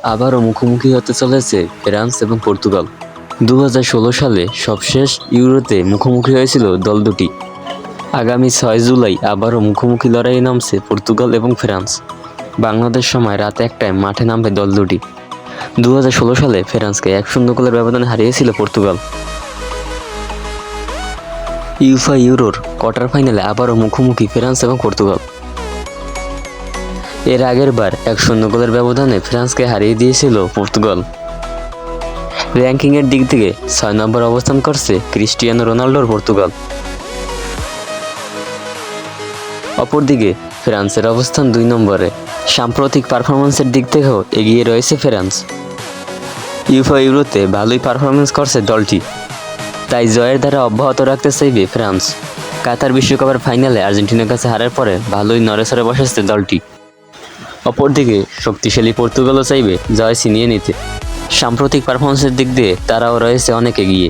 আবারও মুখোমুখি হতে চলেছে ফ্রান্স এবং পর্তুগাল। 2016 সালে সবশেষ ইউরোতে মুখোমুখি হয়েছিল দল দুটি। আগামী 6 জুলাই আবারও মুখোমুখি লড়াইয়ে নামছে পর্তুগাল এবং ফ্রান্স। বাংলাদেশ সময় রাত 1টায় মাঠে নামবে দল দুটি। 2016 সালে ফ্রান্সকে 1-0 গোলের ব্যবধানে হারিয়েছিল পর্তুগাল। ইউফা ইউরোর কোয়ার্টার ফাইনালে আবারও মুখোমুখি ফ্রান্স এবং পর্তুগাল। এর আগের বার 1-0 গোলের ব্যবধানে ফ্রান্সকে হারিয়ে দিয়েছিল পর্তুগাল। র্যাঙ্কিংয়ের দিক থেকে 6 নম্বর অবস্থান করছে ক্রিস্টিয়ানো রোনাল্ডোর পর্তুগাল। অপরদিকে ফ্রান্সের অবস্থান 2 নম্বরে। সাম্প্রতিক পারফরম্যান্সের দিক থেকেও এগিয়ে রয়েছে ফ্রান্স। ইউফা ইউরোতে ভালোই পারফরম্যান্স করছে দলটি, তাই জয়ের ধারা অব্যাহত রাখতে চাইবে ফ্রান্স। কাতার বিশ্বকাপের ফাইনালে আর্জেন্টিনার কাছে হারার পরে ভালোই নড়েচড়ে বসেছে দলটি। অপরদিকে শক্তিশালী পর্তুগালও চাইবে জয় ছিনিয়ে নিতে। সাম্প্রতিক পারফরম্যান্সের দিক দিয়ে তারাও রয়েছে অনেক এগিয়ে।